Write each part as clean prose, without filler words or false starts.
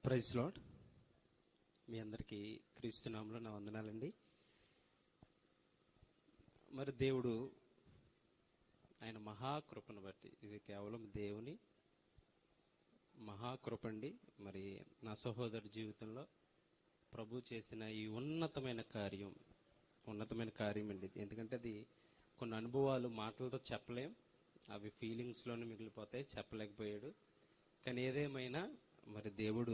Praise lord. మీ అందరికీ క్రీస్తు నామములో నా వందనాలండి. మరి దేవుడు ఆయన మహాకృపను బట్టి, ఇది కేవలం దేవుని మహాకృపండి. మరి నా సహోదరు జీవితంలో ప్రభు చేసిన ఈ ఉన్నతమైన కార్యం అండి. ఎందుకంటే అది కొన్ని అనుభవాలు మాటలతో చెప్పలేం, అవి ఫీలింగ్స్లోనే మిగిలిపోతాయి, చెప్పలేకపోయాడు. కానీ ఏదేమైనా మరి దేవుడు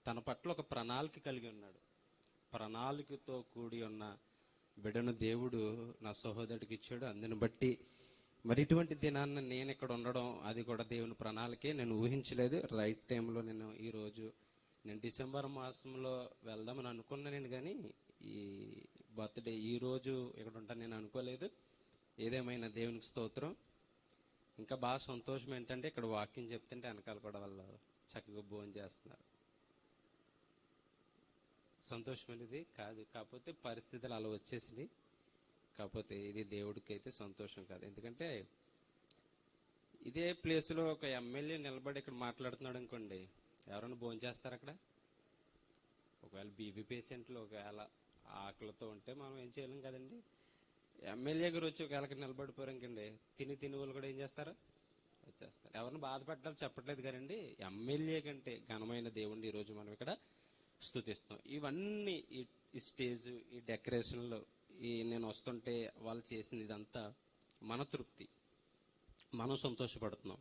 తన పట్ల ఒక ప్రణాళిక కలిగి ఉన్నాడు. ప్రణాళికతో కూడి ఉన్న బిడ్డను దేవుడు నా సహోదరుడికి ఇచ్చాడు. అందుని బట్టి మరి ఇటువంటి దినాన్ని నేను ఇక్కడ ఉండడం, అది కూడా దేవుని ప్రణాళికే. నేను ఊహించలేదు. రైట్ టైంలో నేను డిసెంబర్ మాసంలో వెళ్దామని అనుకున్నాను, కానీ ఈ బర్త్డే ఈ రోజు ఇక్కడ ఉంటాను నేను అనుకోలేదు. ఏదేమైనా దేవునికి స్తోత్రం. ఇంకా బాగా సంతోషం ఏంటంటే ఇక్కడ వాక్యం చెప్తుంటే వెనకాల కూడా వాళ్ళు చక్కగా భోజనం చేస్తున్నారు. సంతోషం అనేది కాదు, కాకపోతే పరిస్థితులు అలా వచ్చేసింది. కాకపోతే ఇది దేవుడికి అయితే సంతోషం కాదు. ఎందుకంటే ఇదే ప్లేస్లో ఒక ఎమ్మెల్యే నిలబడి ఇక్కడ మాట్లాడుతున్నాడు అనుకోండి, ఎవరైనా భోజనం చేస్తారు అక్కడ? ఒకవేళ బీపీ పేషెంట్లు ఒకవేళ ఆకలితో ఉంటే మనం ఏం చేయలేం కదండి. ఎమ్మెల్యే గారు వచ్చి ఒకవేళ నిలబడిపోయారు అనుకోండి, తిని వాళ్ళు కూడా ఏం చేస్తారు? వచ్చేస్తారు. ఎవరిని బాధపడ్డాలో చెప్పట్లేదు కానండి, ఎమ్మెల్యే కంటే ఘనమైన దేవుణ్ణి ఈరోజు మనం ఇక్కడ స్తుతిస్తాం. ఇవన్నీ ఈ స్టేజ్, ఈ డెకరేషన్లో, నేను వస్తుంటే వాళ్ళు చేసింది ఇదంతా మన తృప్తి, మనం సంతోషపడుతున్నాం.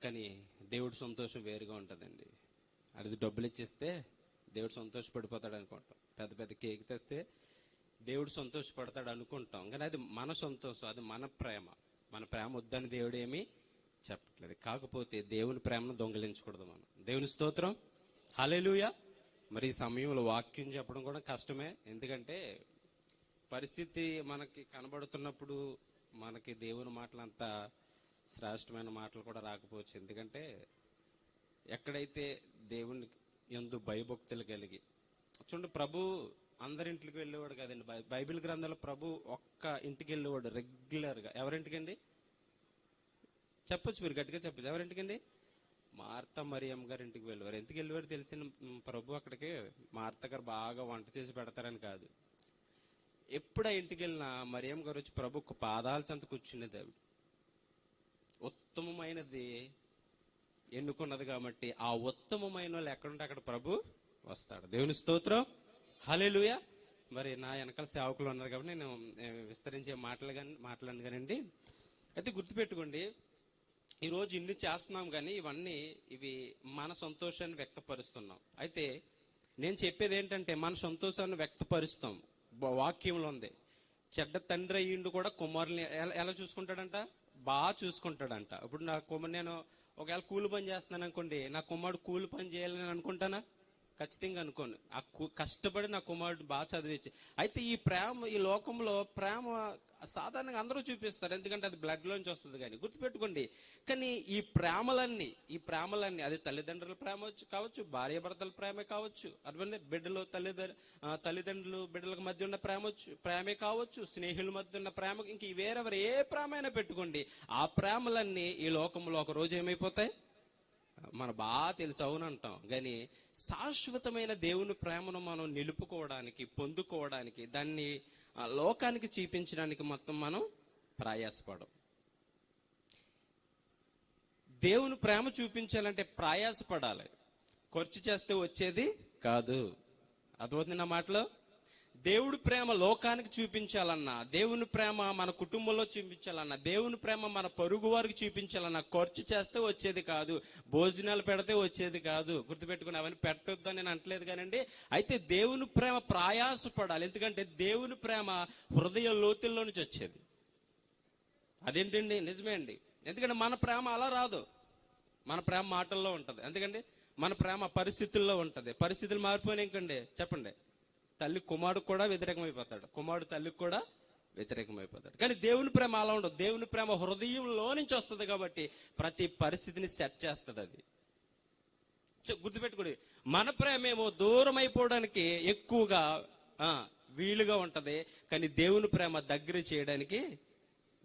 కానీ దేవుడి సంతోషం వేరుగా ఉంటుందండి. అది డబ్బులు ఇచ్చేస్తే దేవుడు సంతోషపడిపోతాడు అనుకుంటాం, పెద్ద పెద్ద కేక్ తెస్తే దేవుడు సంతోషపడతాడు అనుకుంటాం. కానీ అది మన సంతోషం, అది మన ప్రేమ. మన ప్రేమ వద్దని దేవుడు ఏమీ చెప్పట్లేదు. కాకపోతే దేవుని ప్రేమను దొంగిలించకూడదు మనం. దేవుని స్తోత్రం, హల్లెలూయా. మరి ఈ సమయంలో వాక్యం చెప్పడం కూడా కష్టమే. ఎందుకంటే పరిస్థితి మనకి కనబడుతున్నప్పుడు మనకి దేవుని మాటలు అంత శ్రేష్టమైన మాటలు కూడా రాకపోవచ్చు. ఎందుకంటే ఎక్కడైతే దేవుని యందు భయభక్తులు కలిగి చూడండి, ప్రభు అందరింటికి వెళ్ళేవాడు కదండి. బైబిల్ గ్రంథంలో ప్రభు ఒక్క ఇంటికి వెళ్ళేవాడు రెగ్యులర్గా. ఎవరింటికండి చెప్పొచ్చు, మీరు గట్టిగా చెప్పచ్చు. ఎవరింటికండి? మార్త మరియమ్మ గారి ఇంటికి వెళ్ళేవారు. ఎందుకు వెళ్ళేవారు తెలిసిన ప్రభు అక్కడికి మార్త గారు బాగా వంట చేసి పెడతారని కాదు. ఎప్పుడు ఆ ఇంటికి వెళ్ళినా మరియమ్మ గారు వచ్చి ప్రభు ఒక పాదాల చెంత కూర్చునేది. ఆవిడ ఉత్తమమైనది ఎన్నుకున్నది కాబట్టి ఆ ఉత్తమమైన వాళ్ళు ఎక్కడుంటే అక్కడ ప్రభు వస్తాడు. దేవుని స్తోత్రం, హల్లెలూయా. మరి నా వెనకాల సేవకులు ఉన్నారు కాబట్టి నేను విస్తరించే మాట్లాడను కానండి. అయితే గుర్తుపెట్టుకోండి, ఈరోజు ఇన్ని చేస్తున్నాం కానీ ఇవి మన సంతోషాన్ని వ్యక్తపరుస్తున్నాం. అయితే నేను చెప్పేది ఏంటంటే మన సంతోషాన్ని వ్యక్తపరుస్తాం. వాక్యంలో ఉంది, చెడ్డ తండ్రి అయ్యిండు కూడా కుమారుని ఎలా చూసుకుంటాడంట? బాగా చూసుకుంటాడంట. ఇప్పుడు నేను ఒకవేళ కూలి పని చేస్తున్నాను అనుకోండి, నా కుమారుడు కూలి పని చేయాలని అనుకుంటానా? ఖచ్చితంగా అనుకోను. కష్టపడి నా కుమారుడు బాగా చదివించి. అయితే ఈ ప్రేమ, ఈ లోకంలో ప్రేమ సాధారణంగా అందరూ చూపిస్తారు, ఎందుకంటే అది బ్లడ్ లోంచి వస్తుంది. కానీ గుర్తుపెట్టుకోండి, కానీ ఈ ప్రేమలన్నీ అది తల్లిదండ్రుల ప్రేమ కావచ్చు, భార్య భర్తల ప్రేమే కావచ్చు, అటువంటి బిడ్డలు తల్లిదండ్రులు బిడ్డలకు మధ్య ఉన్న ప్రేమే కావచ్చు, స్నేహితుల మధ్య ఉన్న ప్రేమ, ఇంక వేరెవరు ఏ ప్రేమ అయినా పెట్టుకోండి, ఆ ప్రేమలన్నీ ఈ లోకంలో ఒక రోజు ఏమైపోతాయి? మన బాగా తెలుసు, అవునంటాం. కానీ శాశ్వతమైన దేవుని ప్రేమను మనం నిలుపుకోవడానికి, పొందుకోవడానికి, దాన్ని లోకానికి చూపించడానికి మొత్తం మనం ప్రయాసపడం. దేవుని ప్రేమ చూపించాలంటే ప్రయాసపడాలి, ఖర్చు చేస్తే వచ్చేది కాదు. అర్థమవుతుంది నా మాటలో? దేవుడి ప్రేమ లోకానికి చూపించాలన్నా, దేవుని ప్రేమ మన కుటుంబంలో చూపించాలన్నా, దేవుని ప్రేమ మన పొరుగు వారికి చూపించాలన్నా ఖర్చు చేస్తే వచ్చేది కాదు, భోజనాలు పెడితే వచ్చేది కాదు. గుర్తుపెట్టుకుని అవన్నీ పెట్టొద్దని నేను అంటలేదు కానండి. అయితే దేవుని ప్రేమ ప్రయాసపడాలి, ఎందుకంటే దేవుని ప్రేమ హృదయ లోతుల్లో నుంచి వచ్చేది. అదేంటండి? నిజమే అండి. ఎందుకంటే మన ప్రేమ అలా రాదు, మన ప్రేమ మాటల్లో ఉంటుంది. ఎందుకంటే మన ప్రేమ పరిస్థితుల్లో ఉంటుంది. పరిస్థితులు మారిపోయినాయి ఇంకండి, చెప్పండి, తల్లి కుమారుడు కూడా వ్యతిరేకమైపోతాడు, కుమారుడు తల్లికి కూడా వ్యతిరేకమైపోతాడు. కానీ దేవుని ప్రేమ అలా ఉండదు. దేవుని ప్రేమ హృదయంలో నుంచి వస్తుంది కాబట్టి ప్రతి పరిస్థితిని సెట్ చేస్తుంది. అది గుర్తుపెట్టుకోండి. మన ప్రేమ ఏమో దూరం అయిపోవడానికి ఎక్కువగా వీలుగా ఉంటది, కానీ దేవుని ప్రేమ దగ్గర చేయడానికి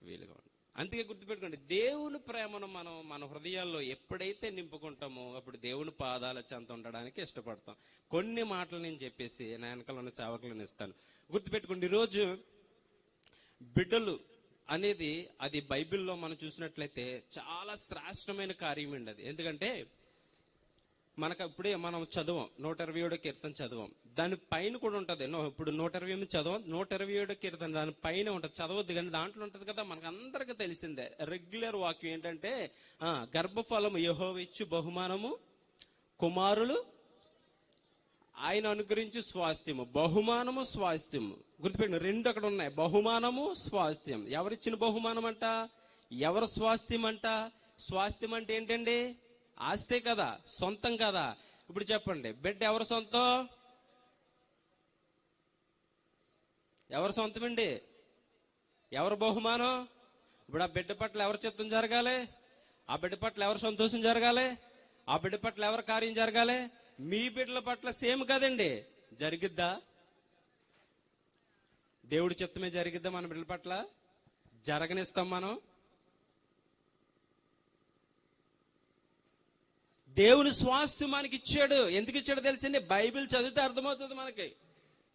వీలుగా ఉంటుంది. అందుకే గుర్తుపెట్టుకోండి, దేవుని ప్రేమను మనం మన హృదయాల్లో ఎప్పుడైతే నింపుకుంటామో అప్పుడు దేవుని పాదాల చెంత ఉండడానికి ఇష్టపడతాం. కొన్ని మాటలు నేను చెప్పేసి నా వెనకాల ఉన్న సేవకులను ఇస్తాను. గుర్తుపెట్టుకోండి, ఈరోజు బిడ్డలు అనేది అది బైబిల్లో మనం చూసినట్లయితే చాలా శ్రేష్టమైన కార్యం అండి అది. ఎందుకంటే మనకు ఇప్పుడే మనం చదవం 127వ కీర్తన చదవం, దాని పైన కూడా ఉంటది. ఇప్పుడు 128 చదవం, 127వ కీర్తన దాని పైన ఉంటది, చదవద్దు కానీ దాంట్లో ఉంటది కదా. మనకు అందరికీ తెలిసిందే రెగ్యులర్ వాక్యం ఏంటంటే, గర్భఫలము యెహోవా ఇచ్చు బహుమానము, కుమారులు ఆయన అనుగ్రహించి స్వాస్థ్యము. బహుమానము, స్వాస్థ్యము గుర్తుపెట్టిన రెండు అక్కడ ఉన్నాయి, బహుమానము స్వాస్థ్యం. ఎవరిచ్చిన బహుమానం అంట, ఎవరు స్వాస్థ్యం అంట. స్వాస్థ్యం అంటే ఏంటండి? ఆస్తే కదా, సొంతం కదా. ఇప్పుడు చెప్పండి, బిడ్డ ఎవరు సొంతం? ఎవరు సొంతం అండి? ఎవరు బహుమానం? ఇప్పుడు ఆ బిడ్డ పట్ల ఎవరు చిత్తం జరగాలి? ఆ బిడ్డ పట్ల ఎవరు సంతోషం జరగాలి? ఆ బిడ్డ పట్ల ఎవరు కార్యం జరగాలి? మీ బిడ్డల పట్ల సేమ్ కదండి. జరిగిద్దా? దేవుడి చిత్తమే జరిగిద్దా మన బిడ్డల పట్ల? జరగనిస్తాం మనం? దేవుని స్వాస్థ్యం మనకి ఇచ్చాడు. ఎందుకు ఇచ్చాడు తెలిసింది? బైబిల్ చదివితే అర్థమవుతుంది మనకి.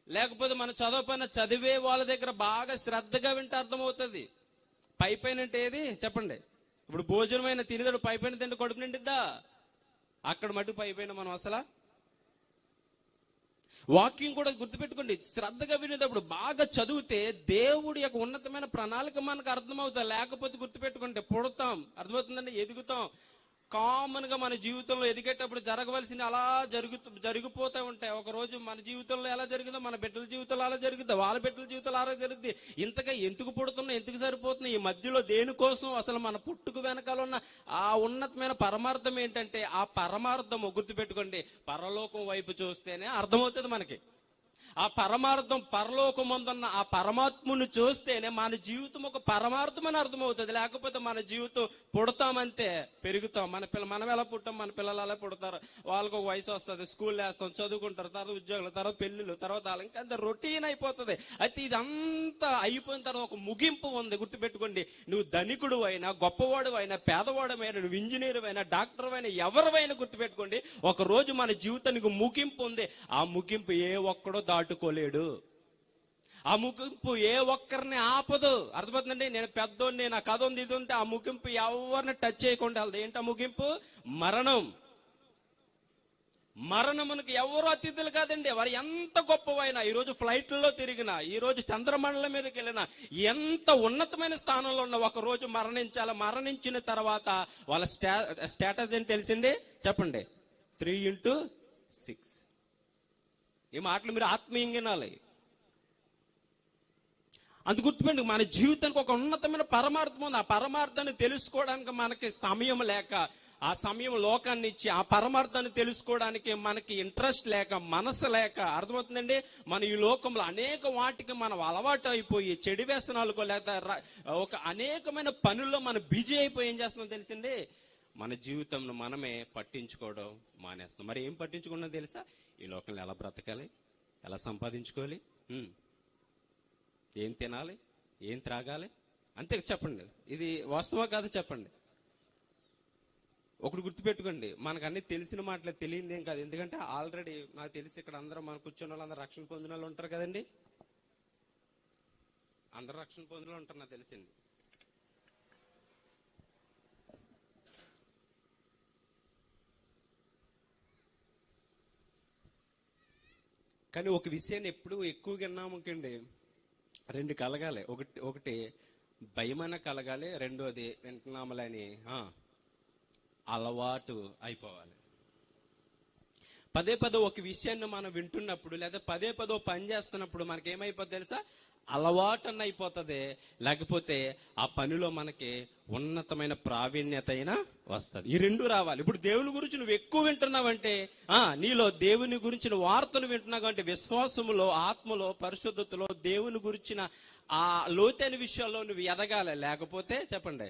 లేకపోతే మనం చదవపైన చదివే వాళ్ళ దగ్గర బాగా శ్రద్ధగా వింటే అర్థమవుతుంది. పైపైన అంటే ఏది చెప్పండి? ఇప్పుడు భోజనమైన తినేదాడు పైపైన తింటే కడుపు నిండిద్దా? అక్కడ మటుకు పైపైన మనం అసలు వాక్యం కూడా గుర్తుపెట్టుకోండి, శ్రద్ధగా వినేటప్పుడు బాగా చదివితే దేవుడి యొక్క ఉన్నతమైన ప్రణాళిక మనకు అర్థమవుతుంది. లేకపోతే గుర్తుపెట్టుకుంటే పుడతాం, అర్థమవుతుందండి, ఎదుగుతాం. కామన్ గా మన జీవితంలో ఎదిగేటప్పుడు జరగవలసిన అలా జరిగిపోతూ ఉంటాయి. ఒక రోజు మన జీవితంలో ఎలా జరిగిందో మన బిడ్డల జీవితంలో అలా జరుగుతుంది, వాళ్ళ బిడ్డల జీవితంలో అలా జరుగుతుంది. ఇంతగా ఎందుకు పుడుతున్నా, ఎందుకు సరిపోతున్నా, ఈ మధ్యలో దేనికోసం, అసలు మన పుట్టుకు వెనకాల ఉన్న ఆ ఉన్నతమైన పరమార్థం ఏంటంటే, ఆ పరమార్థము గుర్తుపెట్టుకోండి, పరలోకం వైపు చూస్తేనే అర్థమవుతుంది మనకి. ఆ పరమార్థం పరలోకమందున్న ఆ పరమాత్ముని చూస్తేనే మన జీవితం ఒక పరమార్థం అని అర్థమవుతుంది. లేకపోతే మన జీవితం పుడతామంతే, పెరుగుతాం. మనం ఎలా పుట్టాం, మన పిల్లలు అలా పుడతారు. వాళ్ళకు ఒక వయసు వస్తుంది, స్కూల్ వేస్తాం, చదువుకుంటారు, తర్వాత ఉద్యోగులు, తర్వాత పెళ్లిళ్ళు, తర్వాత ఇంకా రొటీన్ అయిపోతుంది. అయితే ఇదంతా అయిపోయిన తర్వాత ఒక ముగింపు ఉంది. గుర్తుపెట్టుకోండి, నువ్వు ధనికుడు అయినా, గొప్పవాడు అయినా, పేదవాడు అయినా, నువ్వు ఇంజనీర్ అయినా, డాక్టర్ అయినా, ఎవరివైనా గుర్తుపెట్టుకోండి, ఒక రోజు మన జీవితానికి ముగింపు ఉంది. ఆ ముగింపు ఏ ఒక్కడో దాటుకోలేడు. ఆ ముగింపు ఏ ఒక్కరిని ఆపదు. అర్థమవుతుందండి? నేను పెద్దోడిని, నా కథ ఉంది, ఇది ఉంటే ఆ ముగింపు ఎవరిని టచ్ చేయకుండా వెళ్తుంది. ఏంటి ఆ ముగింపు? మరణం. మరణమునకు ఎవరు అతిథులు కాదండి. వారు ఎంత గొప్పవైనా, ఈరోజు ఫ్లైట్లలో తిరిగినా, ఈ రోజు చంద్రమండలం మీదకి వెళ్ళినా, ఎంత ఉన్నతమైన స్థానంలో ఉన్న ఒక రోజు మరణించాలి. మరణించిన తర్వాత వాళ్ళ స్టేటస్ ఏంటి తెలిసింది? చెప్పండి. 3x6. ఈ మాటలు మీరు ఆత్మీయంగా వినాలి. అందు గుర్తుపెట్టి, మన జీవితానికి ఒక ఉన్నతమైన పరమార్థం ఉంది. ఆ పరమార్థాన్ని తెలుసుకోవడానికి మనకి సమయం లేక, ఆ సమయం లోకాన్ని ఇచ్చి ఆ పరమార్థాన్ని తెలుసుకోవడానికి మనకి ఇంట్రెస్ట్ లేక, మనసు లేక, అర్థమవుతుందండి, మన ఈ లోకంలో అనేక వాటికి మనం అలవాటు అయిపోయి, చెడు వ్యసనాలకు లేక ఒక అనేకమైన పనుల్లో మనం బిజీ అయిపోయి ఏం చేస్తున్నాం తెలిసింది? మన జీవితంలో మనమే పట్టించుకోవడం మానేస్తున్నాం. మరి ఏం పట్టించుకున్నా తెలుసా? ఈ లోకంలో ఎలా బ్రతకాలి, ఎలా సంపాదించుకోవాలి, ఏం తినాలి, ఏం త్రాగాలి, అంతే. చెప్పండి, ఇది వాస్తవా కాదు చెప్పండి. ఒకటి గుర్తుపెట్టుకోండి, మనకు అన్ని తెలిసిన మాటలే, తెలియదు ఏం కాదు. ఎందుకంటే ఆల్రెడీ నాకు తెలిసి ఇక్కడ అందరూ మన కూర్చున్న వాళ్ళందరూ రక్షణ పొందిన వాళ్ళు ఉంటారు కదండి. అందరూ రక్షణ పొందిన వాళ్ళు ఉంటారు నాకు తెలిసింది. కానీ ఒక విషయాన్ని ఎప్పుడు ఎక్కువగా విన్నాముకండి, రెండు కలగాలి. ఒకటి భయమైన కలగాలి, రెండోది వింటున్నాములని అలవాటు అయిపోవాలి. పదే ఒక విషయాన్ని మనం వింటున్నప్పుడు, లేదా పదే పని చేస్తున్నప్పుడు మనకి ఏమైపోతుంది తెలుసా? అలవాటు అన్న అయిపోతుంది. లేకపోతే ఆ పనిలో మనకి ఉన్నతమైన ప్రావీణ్యత అయినా వస్తుంది. ఈ రెండు రావాలి. ఇప్పుడు దేవుని గురించి నువ్వు ఎక్కువ వింటున్నావంటే, నీలో దేవుని గురించిన వార్తలు వింటున్నావు అంటే, విశ్వాసములో, ఆత్మలో, పరిశుద్ధతలో దేవుని గురించిన ఆ లోతైన విషయాల్లో నువ్వు ఎదగాలి. లేకపోతే చెప్పండి,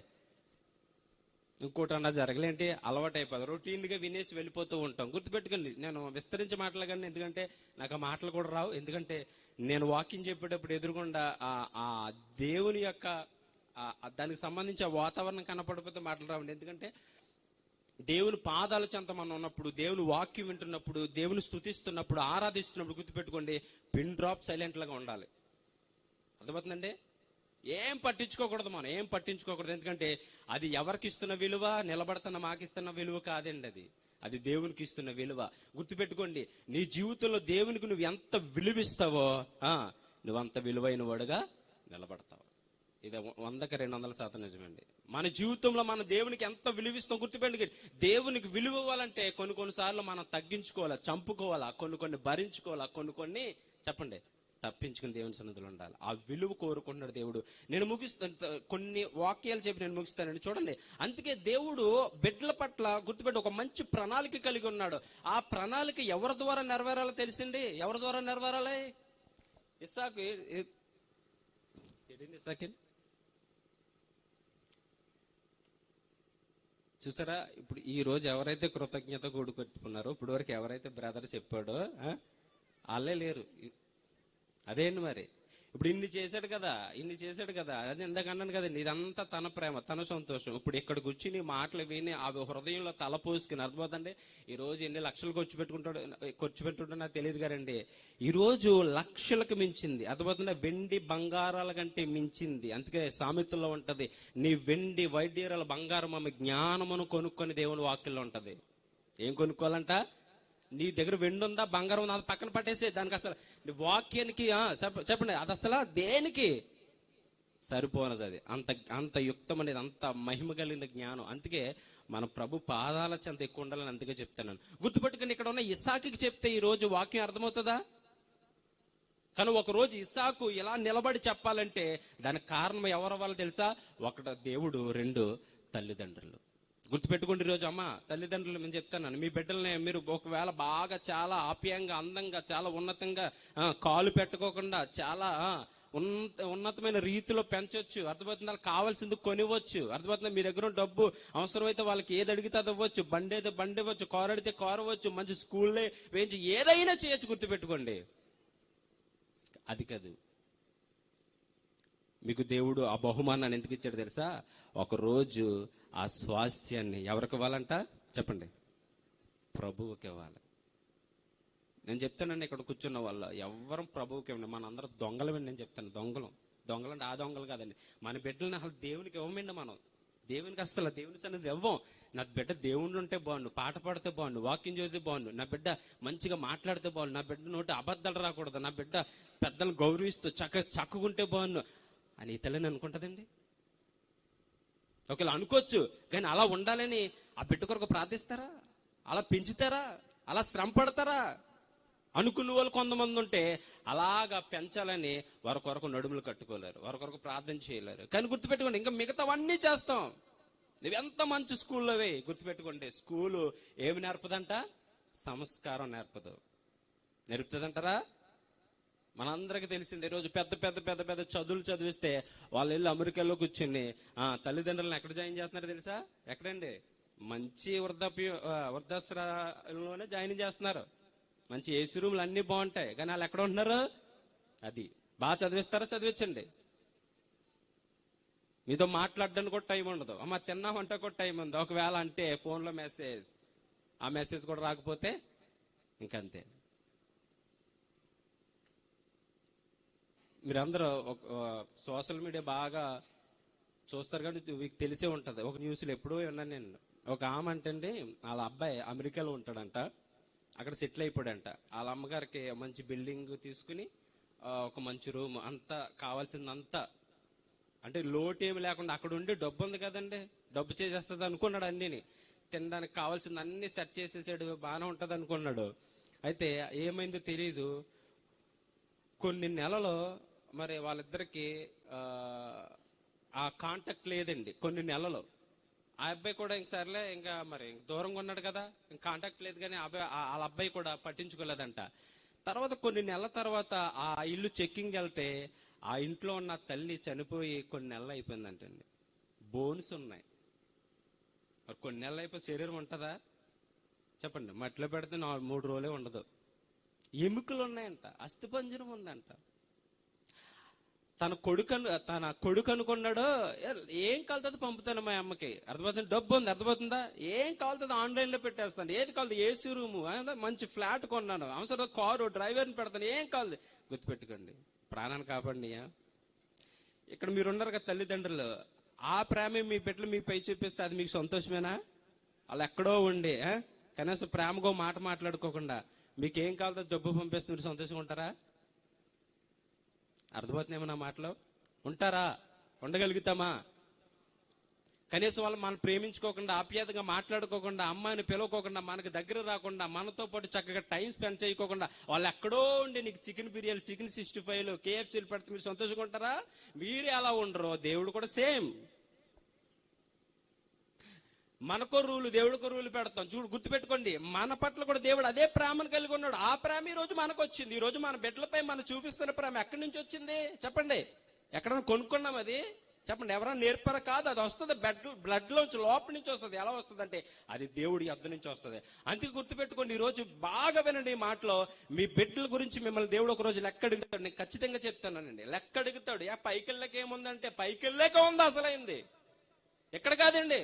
ఇంకోటన్నా జరగలేంటి, అలవాటు అయిపోతుంది. రొటీన్గా వినేసి వెళ్ళిపోతూ ఉంటాం. గుర్తుపెట్టుకోండి, నేను విస్తరించి మాట్లాడగానే, ఎందుకంటే నాకు ఆ మాటలు కూడా రావు. ఎందుకంటే నేను వాకింగ్ చెప్పేటప్పుడు ఎదురుగుండా ఆ దేవుని యొక్క దానికి సంబంధించి ఆ వాతావరణం కనపడకపోతే మాటలు రావండి. ఎందుకంటే దేవుని పాదాల చెంత మనం ఉన్నప్పుడు, దేవుని వాక్యం వింటున్నప్పుడు, దేవుని స్తుతిస్తున్నప్పుడు, ఆరాధిస్తున్నప్పుడు గుర్తుపెట్టుకోండి, పిన్ డ్రాప్ సైలెంట్ లాగా ఉండాలి. అర్థమవుతుందండి? ఏం పట్టించుకోకూడదు, మనం ఏం పట్టించుకోకూడదు. ఎందుకంటే అది ఎవరికి ఇస్తున్న విలువ, నిలబడుతున్న మాకిస్తున్న విలువ కాదండి. అది దేవునికి ఇస్తున్న విలువ. గుర్తుపెట్టుకోండి, నీ జీవితంలో దేవునికి నువ్వు ఎంత విలువిస్తావో నువ్వు అంత విలువైన వాడుగా నిలబడతావు. ఇది 100కి 200% నిజమండి. మన జీవితంలో మన దేవునికి ఎంత విలువిస్తాం గుర్తుపెట్టుకోండి. దేవునికి విలువ ఇవ్వాలంటే కొన్నిసార్లు మనం తగ్గించుకోవాలా, చంపుకోవాలా, కొన్ని భరించుకోవాలా, కొన్ని చెప్పండి తప్పించుకుని దేవుని సన్నిధిలో ఉండాలి. ఆ విలువ కోరుకుంటున్నాడు దేవుడు. నేను ముగిస్తాను, కొన్ని వాక్యాలు చెప్పి నేను ముగిస్తానండి. చూడండి, అందుకే దేవుడు బిడ్డల పట్ల గుర్తుపెట్టి ఒక మంచి ప్రణాళిక కలిగి ఉన్నాడు. ఆ ప్రణాళిక ఎవరి ద్వారా నెరవేరాలో తెలిసింది. ఎవరి ద్వారా నెరవేరాలి? ఇస్సాకు చూసారా? ఇప్పుడు ఈ రోజు ఎవరైతే కృతజ్ఞత కూడుకొట్టుకున్నారో, ఇప్పుడు వరకు ఎవరైతే బ్రదర్ చెప్పాడో వాళ్ళే లేరు. అదేంటి మరి, ఇప్పుడు ఇన్ని చేశాడు కదా, అది ఇందాక అన్నాను కదండి, ఇదంతా తన ప్రేమ, తన సంతోషం. ఇప్పుడు ఇక్కడికి వచ్చి నీ మాటలు విని అవి హృదయంలో తలపోసుకుని, అర్థమవుతండి ఈ రోజు ఎన్ని లక్షలు ఖర్చు పెట్టుకుంటాడో నాకు తెలియదు కదండి. ఈ రోజు లక్షలకు మించింది, అర్థమవుతుందా, వెండి బంగారాల కంటే మించింది. అందుకే సామెతల్లో ఉంటది, నీ వెండి వైద్యరాల బంగారం ఆమె జ్ఞానమును కొనుక్కొని దేవుని వాక్యంలో ఉంటది. ఏం కొనుక్కోవాలంట? నీ దగ్గర వెండి ఉందా, బంగారం ఉందా, అది పక్కన పట్టేసే. దానికి అసలు వాక్యానికి చెప్పండి, అది అసలు దేనికి సరిపోనది. అది అంత యుక్తం అనేది, అంత మహిమ కలిగిన జ్ఞానం. అందుకే మన ప్రభు పాదాల చెంత ఎక్కువ ఉండాలని అందుకే చెప్తాను. గుర్తుపెట్టుకుని, ఇక్కడ ఉన్న ఇస్సాకుకి చెప్తే ఈ రోజు వాక్యం అర్థమవుతుందా? కానీ ఒక రోజు ఇస్సాకు ఇలా నిలబడి చెప్పాలంటే దానికి కారణం ఎవరు వాళ్ళు తెలుసా? ఒకటి దేవుడు, 2 తల్లిదండ్రులు. గుర్తుపెట్టుకోండి, ఈరోజు అమ్మ తల్లిదండ్రులు నేను చెప్తాను, మీ బిడ్డల్ని మీరు ఒకవేళ బాగా చాలా ఆప్యాయంగా, అందంగా, చాలా ఉన్నతంగా, కాలు పెట్టుకోకుండా చాలా ఉన్నతమైన రీతిలో పెంచవచ్చు. అర్థమవుతుంది? వాళ్ళకి కావాల్సింది కొనివ్వచ్చు. అర్థమవుతుంది? మీ దగ్గర డబ్బు అవసరమైతే వాళ్ళకి ఏది అడిగితే అది ఇవ్వచ్చు, బండి అయితే బండి ఇవ్వచ్చు, కారు అడిగితే కారు ఇవ్వచ్చు, మంచి స్కూల్లో వేయించి ఏదైనా చేయొచ్చు. గుర్తుపెట్టుకోండి, అది కాదు. మీకు దేవుడు ఆ బహుమానాన్ని ఎందుకు ఇచ్చాడు తెలుసా? ఒకరోజు ఆ స్వాస్థ్యాన్ని ఎవరికి ఇవ్వాలంట? చెప్పండి, ప్రభువుకి ఇవ్వాలి. నేను చెప్తానండి, ఇక్కడ కూర్చున్న వాళ్ళు ఎవరం ప్రభువుకి ఇవ్వండి. మనందరం దొంగలమండి. నేను చెప్తాను, దొంగలంటే ఆ దొంగలు కాదండి. మన బిడ్డలని అసలు దేవునికి ఇవ్వమండి. మనం దేవునికి అసలు దేవుని సన్నిధి ఇవ్వం. నా బిడ్డ దేవుణ్ణి ఉంటే బాగుండు, పాట పాడితే బాగుండు, వాక్యం చదివితే బాగుండు, నా బిడ్డ మంచిగా మాట్లాడితే బాగుండు, నా బిడ్డ నోటి అబద్ధాలు రాకూడదు, నా బిడ్డ పెద్దలను గౌరవిస్తూ చక్కగుంటే బాగుండు అని ఈ తల్లిని అనుకుంటుందండి. ఒకవేళ అనుకోవచ్చు, కానీ అలా ఉండాలని ఆ బిడ్డ కొరకు ప్రార్థిస్తారా? అలా పెంచుతారా? అలా శ్రమ పడతారా? అనుకున్న వాళ్ళు కొంతమంది ఉంటే అలాగా పెంచాలని వారి కొరకు నడుములు కట్టుకోలేరు, వారి కొరకు ప్రార్థన చేయలేరు. కానీ గుర్తుపెట్టుకోండి, ఇంకా మిగతావన్నీ చేస్తాం. నువ్వెంత మంచి స్కూల్లోవే, గుర్తుపెట్టుకోండి, స్కూలు ఏమి నేర్పదంట? సంస్కారం నేర్పుతుందంటారా? మనందరికి తెలిసింది, ఈరోజు పెద్ద పెద్ద పెద్ద పెద్ద చదువులు చదివిస్తే వాళ్ళు వెళ్ళి అమెరికాలో కూర్చుని తల్లిదండ్రులను ఎక్కడ జాయిన్ చేస్తున్నారు తెలుసా? ఎక్కడండి? మంచి వృద్ధాశ్రమంలోనే జాయిన్ చేస్తున్నారు. మంచి ఏసీ రూమ్లు అన్ని బాగుంటాయి, కానీ వాళ్ళు ఎక్కడ ఉంటున్నారు? అది బాగా చదివిస్తారా? చదివించండి. మీతో మాట్లాడడానికి కూడా టైం ఉండదు, అమ్మ తిన్నామంటే కూడా టైం ఉంది. ఒకవేళ అంటే ఫోన్లో మెసేజ్, ఆ మెసేజ్ కూడా రాకపోతే ఇంకంతే. మీరందరూ సోషల్ మీడియా బాగా చూస్తారు కానీ మీకు తెలిసే ఉంటుంది. ఒక న్యూస్లో ఎప్పుడూ విన్నాను నేను, ఒక ఆమె అంటండి, వాళ్ళ అబ్బాయి అమెరికాలో ఉంటాడంట, అక్కడ సెటిల్ అయిపోయాడంట. వాళ్ళ అమ్మగారికి మంచి బిల్డింగ్ తీసుకుని ఒక మంచి రూమ్, అంతా కావాల్సిందంతా, అంటే లోటు ఏమి లేకుండా అక్కడ ఉండి, డబ్బు ఉంది కదండి, డబ్బు చేసేస్తుంది అనుకున్నాడు. అన్నిని తినడానికి కావాల్సింది అన్ని సెట్ చేసేసాడు, బాగానే ఉంటుంది అనుకున్నాడు. అయితే ఏమైందో తెలీదు, కొన్ని నెలలో మరి వాళ్ళిద్దరికి ఆ కాంటాక్ట్ లేదండి. కొన్ని నెలలు ఆ అబ్బాయి కూడా ఇంకసారిలే, ఇంకా మరి దూరంగా ఉన్నాడు కదా, ఇంకా కాంటాక్ట్ లేదు. కానీ వాళ్ళ అబ్బాయి కూడా పట్టించుకోలేదంట. తర్వాత కొన్ని నెలల తర్వాత ఆ ఇల్లు చెక్కింగ్ వెళ్తే ఆ ఇంట్లో ఉన్న తల్లి చనిపోయి కొన్ని నెలలు అయిపోయిందంటండి. బోన్స్ ఉన్నాయి. మరి కొన్ని నెలలు అయిపోయి శరీరం ఉంటుందా? చెప్పండి, మట్టిలో పెడితే 3 రోజులే ఉండదు. ఎముకలు ఉన్నాయంట, అస్థిపంజరం ఉందంట. తన కొడుకు అనుకున్నాడు, ఏం కాలుతుంది పంపుతాను మా అమ్మకి, అర్థమవుతుంది, డబ్బు ఉంది, అర్థమవుతుందా, ఏం కాలుతుంది ఆన్లైన్ లో పెట్టేస్తాను, ఏది కాదు ఏసీ రూము, మంచి ఫ్లాట్ కొన్నాను, అవసరం కారు డ్రైవర్ని పెడతాను, ఏం కాదు. గుర్తుపెట్టుకోండి, ప్రాణాన్ని కాపాడినయా. ఇక్కడ మీరు ఉన్నారు కదా తల్లిదండ్రులు, ఆ ప్రేమ మీ బిడ్డలు మీపై చూపిస్తే అది మీకు సంతోషమేనా? అలా ఎక్కడో ఉండి కనీసం ప్రేమగా మాట మాట్లాడుకోకుండా మీకు ఏం కావాలో డబ్బు పంపిస్తే మీరు సంతోషంగా ఉంటారా? అర్థమవుతుందేమో నా మాటలో? ఉంటారా? ఉండగలుగుతామా? కనీసం వాళ్ళు మనం ప్రేమించుకోకుండా, ఆప్యాయంగా మాట్లాడుకోకుండా, అమ్మాయిని పిలవకోకుండా, మనకు దగ్గర రాకుండా, మనతో పాటు చక్కగా టైం స్పెండ్ చేయకోకుండా వాళ్ళు ఎక్కడో ఉండి నీకు చికెన్ బిర్యానీ, చికెన్ 65 KFCలు పెడితే మీరు సంతోషంగా ఉంటారా? మీరే అలా ఉండరు, దేవుడు కూడా సేమ్. మనకో రూలు, దేవుడికో రూలు పెడతాం. చూడు, గుర్తుపెట్టుకోండి, మన పట్ల కూడా దేవుడు అదే ప్రేమను కలిగి ఉన్నాడు. ఆ ప్రేమ ఈ రోజు మనకు వచ్చింది. ఈ రోజు మన బిడ్డలపై మనం చూపిస్తున్న ప్రేమ ఎక్కడి నుంచి వచ్చింది చెప్పండి? ఎక్కడైనా కొనుక్కున్నాం అది? చెప్పండి, ఎవరైనా నేర్పారా? కాదు, అది వస్తుంది బ్లడ్ లోంచి, లోపల నుంచి వస్తుంది. ఎలా వస్తుంది అంటే అది దేవుడి యొద్ద నుంచి వస్తుంది. అందుకే గుర్తుపెట్టుకోండి, ఈ రోజు బాగా వినండి ఈ మాటలో. మీ బిడ్డల గురించి మిమ్మల్ని దేవుడు ఒక రోజు లెక్క అడుగుతాడు. నేను ఖచ్చితంగా చెప్తానండి, లెక్క అడుగుతాడు. పైకెళ్ళకి ఏముందంటే పైకెళ్ళాక ఉంది అసలైంది, ఎక్కడ కాదండి.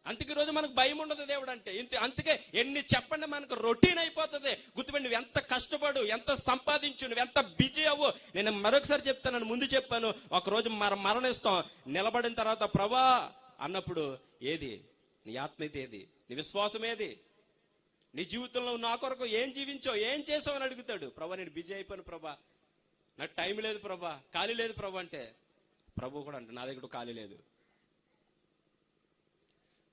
అందుకే ఈ రోజు మనకు భయం ఉండదు దేవుడు అంటే. అందుకే ఎన్ని చెప్పండి మనకు రొటీన్ అయిపోతుంది. గుర్తుపెట్టి, నువ్వు ఎంత కష్టపడు, ఎంత సంపాదించు, నువ్వు ఎంత బిజీ అవ్వు. నేను మరొకసారి చెప్తాను, ముందు చెప్పాను, ఒకరోజు మరణిస్తాం. నిలబడిన తర్వాత ప్రభా అన్నప్పుడు ఏది నీ ఆత్మీయత, ఏది నీ విశ్వాసం, ఏది నీ జీవితంలో నా కొరకు ఏం జీవించావు, ఏం చేసావు అని అడుగుతాడు. ప్రభా నేను బిజీ అయిపోయాను ప్రభా, నాకు టైం లేదు ప్రభా, ఖాళీ లేదు ప్రభా అంటే ప్రభు కూడా అంటే నా దగ్గర ఖాళీ లేదు.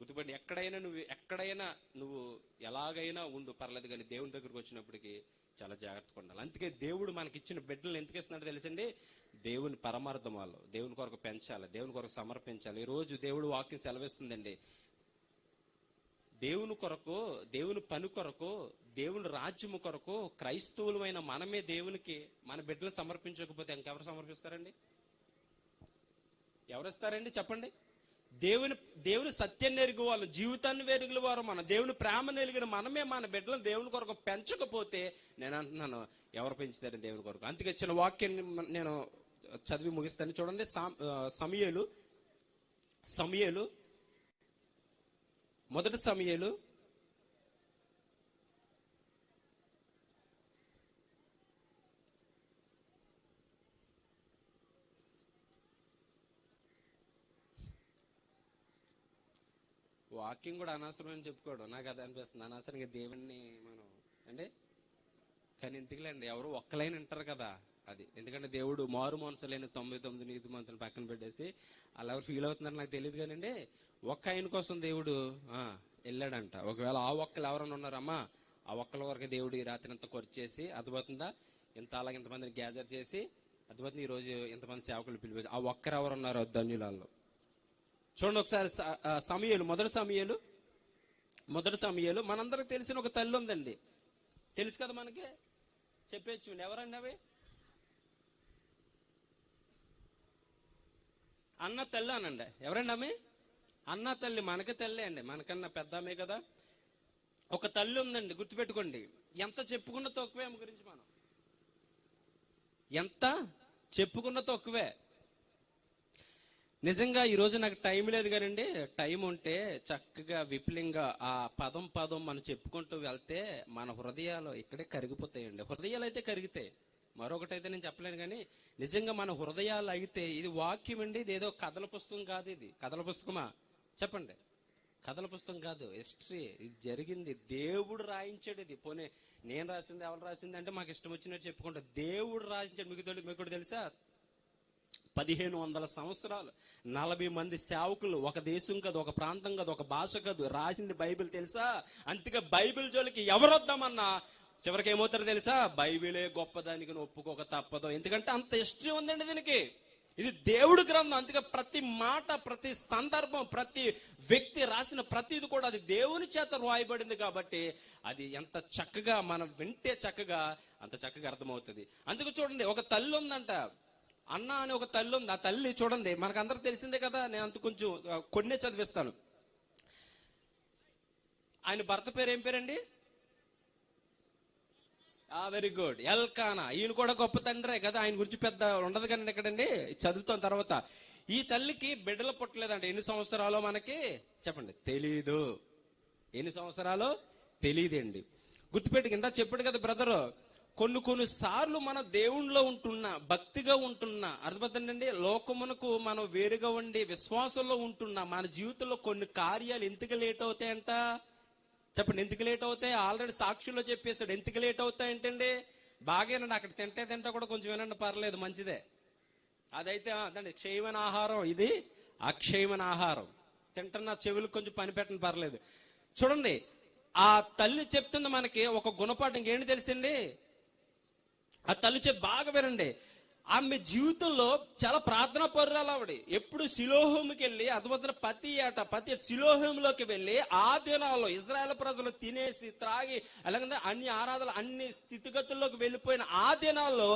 గుర్తుపడి, ఎక్కడైనా నువ్వు ఎలాగైనా ఉండు పర్లేదు, కానీ దేవుని దగ్గరకు వచ్చినప్పటికీ చాలా జాగ్రత్తగా ఉండాలి. అందుకే దేవుడు మనకి ఇచ్చిన బిడ్డలను ఎందుకు ఇస్తున్నాడో తెలుసండి? దేవుని పరమార్థం, వాళ్ళు దేవుని కొరకు పెంచాలి, దేవుని కొరకు సమర్పించాలి. ఈ రోజు దేవుడు వాక్యం సెలవిస్తుందండి, దేవుని కొరకు, దేవుని పని కొరకు, దేవుని రాజ్యము కొరకు క్రైస్తవులమైన మనమే దేవునికి మన బిడ్డలు సమర్పించకపోతే ఇంకెవరు సమర్పిస్తారండి? ఎవరిస్తారండి చెప్పండి? దేవుని సత్యాన్ని ఎరుగు వాళ్ళు, జీవితాన్ని వెరుగుల వారు, మన దేవుని ప్రేమను ఎరిగిన మనమే మన బిడ్డలను దేవుని కొరకు పెంచకపోతే నేను అంటున్నాను, ఎవరు పెంచుతారని దేవుని కొరకు? అందుకే చిన్న వాక్యాన్ని నేను చదివి ముగిస్తాను. చూడండి, సమూయేలు మొదటి సమూయేలు 'వాక్యం కూడా అనవసరం అని చెప్పుకోవడం నాకు అది అనిపిస్తుంది. అనవసరంగా దేవుణ్ణి మనం అంటే, కానీ ఇంతకులేండి ఎవరు ఒక్కలైన వింటారు కదా అది. ఎందుకంటే దేవుడు మారు మనసులైన 99 నీతిమంతులను పక్కన పెట్టేసి అలా ఎవరు ఫీల్ అవుతున్నారో నాకు తెలియదు, కానండి ఒక్క ఆయన కోసం దేవుడు వెళ్ళాడంట. ఒకవేళ ఆ ఒక్కలు ఎవరైనా ఉన్నారమ్మా, ఆ ఒక్కల వరకు దేవుడు ఈ రాత్రి అంతా కొరిచేసి, అర్థమవుతుందా, అలాగే ఇంతమందిని గ్యాదర్ చేసి, అర్థమవుతుంది, ఈ రోజు ఇంతమంది సేవకులు పిలిపి ఆ ఒక్కరు ఎవరు ఉన్నారో ధన్యులలో. చూడండి ఒకసారి మొదటి సమూయేలు మనందరికి తెలిసిన ఒక తల్లి ఉందండి, తెలుసు కదా మనకి, చెప్పేచ్చు. ఎవరండి అవి? అన్న తల్లి అనండి. ఎవరండి ఆమె? అన్న తల్లి. మనకి తల్లి అండి, మనకన్నా పెద్ద ఆమె కదా. ఒక తల్లి ఉందండి, గుర్తుపెట్టుకోండి. ఎంత చెప్పుకున్న తక్కువే ఆమె గురించి, మనం ఎంత చెప్పుకున్న తక్కువే. నిజంగా ఈరోజు నాకు టైం లేదు కానండి, టైం ఉంటే చక్కగా విపులంగా ఆ పదం మనం చెప్పుకుంటూ వెళ్తే మన హృదయాలు ఇక్కడే కరిగిపోతాయండి. హృదయాలు అయితే కరిగితాయి, మరొకటైతే నేను చెప్పలేను, కానీ నిజంగా మన హృదయాలు అయితే, ఇది వాక్యం అండి, ఇది ఏదో కథల పుస్తకం కాదు. ఇది కథల పుస్తకమా చెప్పండి? కథల పుస్తకం కాదు, హిస్టరీ. ఇది జరిగింది, దేవుడు రాయించాడు. ఇది పోనీ నేను రాసింది, ఎవరు రాసింది అంటే మాకు ఇష్టం వచ్చినట్టు చెప్పుకుంటా. దేవుడు రాయించాడు. మీకు తెలుసా, 1500 సంవత్సరాలు 40 మంది సేవకులు, ఒక దేశం కాదు, ఒక ప్రాంతం కాదు, ఒక భాష కాదు, రాసింది బైబిల్ తెలుసా. అంతగా బైబిల్ జోలికి ఎవరు వద్దామన్నా చివరికి ఏమవుతారో తెలుసా? బైబిలే గొప్పదానికి ఒప్పుకోక తప్పదు. ఎందుకంటే అంత హిస్టరీ ఉందండి దీనికి. ఇది దేవుడి గ్రంథం. అందుకే ప్రతి మాట, ప్రతి సందర్భం, ప్రతి వ్యక్తి రాసిన ప్రతిది కూడా అది దేవుని చేత రాయబడింది. కాబట్టి అది ఎంత చక్కగా మనం వింటే చక్కగా అంత చక్కగా అర్థమవుతుంది. అందుకు చూడండి, ఒక తల్లి ఉందంట, అన్న అని ఒక తల్లి ఉంది. ఆ తల్లి చూడండి, మనకు అందరికి తెలిసిందే కదా, నేను అంత కొంచెం కొన్నే చదివిస్తాను. ఆయన భర్త పేరు ఏం పేరండి? Very good. ఎల్కానా, ఈయన కూడా గొప్ప తండ్రే కదా, ఆయన గురించి పెద్ద ఉండదు కానీ ఎక్కడండి చదువుతాం తర్వాత. ఈ తల్లికి బిడ్డలు పుట్టలేదండి. ఎన్ని సంవత్సరాలు మనకి చెప్పండి, తెలీదు. ఎన్ని సంవత్సరాలు తెలియదండి. గుర్తుపెట్టి ఇందా చెప్పాడు కదా బ్రదరు, కొన్ని సార్లు మనం దేవుణ్ణిలో ఉంటున్నా, భక్తిగా ఉంటున్నా, అర్థమవుతుందండి, లోకమునకు మనం వేరుగా ఉండి విశ్వాసంలో ఉంటున్నా, మన జీవితంలో కొన్ని కార్యాలు ఎందుకు లేట్ అవుతాయంట చెప్పండి. ఎందుకు లేట్ అవుతాయి? ఆల్రెడీ సాక్షుల్లో చెప్పేశాడు ఎందుకు లేట్ అవుతాయి ఏంటండి. బాగేనండి, అక్కడ తింటా కూడా కొంచెం వినండి, పర్లేదు, మంచిదే. అదైతే అదండి క్షయమైన ఆహారం, ఇది అక్షయమైన ఆహారం. తింటున్న చెవులు కొంచెం పని పెట్టండి, పర్లేదు. చూడండి, ఆ తల్లి చెప్తుంది మనకి ఒక గుణపాఠం. ఇంకేంటి తెలిసింది? ఆ తల్లి బాగా వినండి. ఆమె జీవితంలో చాలా ప్రార్థనా పరురాలు ఆవిడ. ఎప్పుడు శిలోహంకి వెళ్ళి అద్భుత ప్రతి శిలోహంలోకి వెళ్ళి ఆ దినాల్లో ఇజ్రాయెల్ ప్రజలు తినేసి త్రాగి అలాగే అన్ని ఆరాధనలు అన్ని స్థితిగతుల్లోకి వెళ్ళిపోయిన ఆ దినాల్లో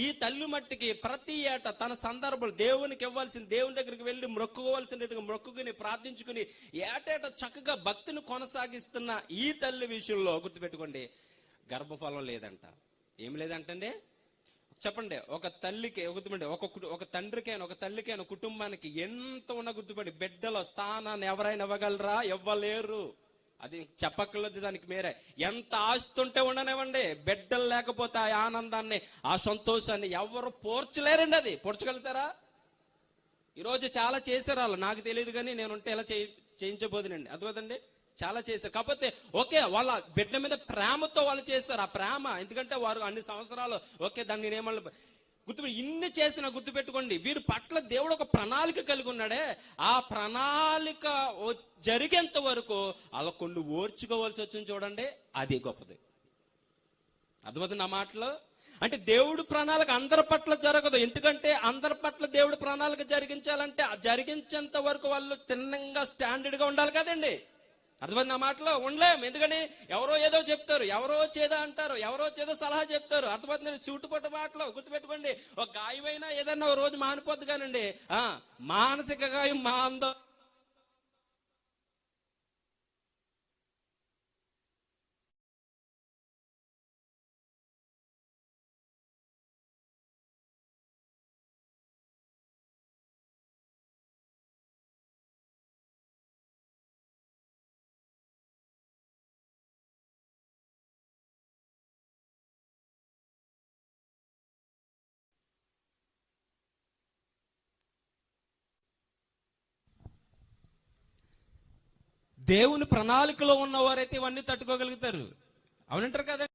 ఈ తల్లి మట్టికి ప్రతి ఏటా తన సందర్భాలు దేవునికి ఇవ్వాల్సిన, దేవుని దగ్గరికి వెళ్ళి మొక్కుకోవాల్సిన మొక్కుకుని ప్రార్థించుకుని ఏటేటా చక్కగా భక్తిని కొనసాగిస్తున్న ఈ తల్లి విషయంలో గుర్తుపెట్టుకోండి, గర్భఫలం లేదంట. ఏం లేదంటండి చెప్పండి. ఒక తల్లికి ఒక తండ్రికైనా ఒక తల్లికైనా కుటుంబానికి ఎంత ఉన్నా గుర్తుపడి బిడ్డల స్థానాన్ని ఎవరైనా ఇవ్వగలరా? ఇవ్వలేరు. అది చెప్పక్కర్లేదు, దానికి మీరే. ఎంత ఆస్తుంటే ఉండనివ్వండి, బిడ్డలు లేకపోతే ఆ ఆనందాన్ని, ఆ సంతోషాన్ని ఎవరు పోర్చలేరండి. అది పోర్చగలుగుతారా? ఈరోజు చాలా చేశారు వాళ్ళు, నాకు తెలియదు కానీ నేనుంటే ఎలా చేయించబోదునండి. అర్థమవుతుందండి, చాలా చేశారు. కాకపోతే ఓకే, వాళ్ళ బిడ్డ మీద ప్రేమతో వాళ్ళు చేస్తారు. ఆ ప్రేమ ఎందుకంటే వారు అన్ని సంవత్సరాలు ఓకే దాన్ని నేనేమన్నా ఇన్ని చేసినా గుర్తుపెట్టుకోండి, వీరి పట్ల దేవుడు ఒక ప్రణాళిక కలిగి ఉన్నాడే. ఆ ప్రణాళిక జరిగేంత వరకు అలా కొన్ని ఓర్చుకోవాల్సి వచ్చింది చూడండి, అది గొప్పది. అర్థమవుతుంది నా మాటలో? అంటే దేవుడు ప్రణాళిక అందరి పట్ల జరగదు. ఎందుకంటే అందరి పట్ల దేవుడు ప్రణాళిక జరిగించాలంటే జరిగించేంత వరకు వాళ్ళు తిన్నంగా స్టాండర్డ్ గా ఉండాలి కదండి. అర్థమైంది నా మాటలో? ఉండలేం. ఎందుకని ఎవరో ఏదో చెప్తారు, ఎవరో చేదో అంటారు, ఎవరో చేదో సలహా చెప్తారు. అర్థమవుతుంది చుట్టుపట్టు మాటలో. గుర్తుపెట్టుకోండి, ఒక గాయమైనా ఏదన్నా ఓ రోజు మానిపోద్దు కానండి. మానసిక గాయం మా అందం దేవుని ప్రణాళికలో ఉన్నవారైతే ఇవన్నీ తట్టుకోగలుగుతారు. అవునంటారు కదా?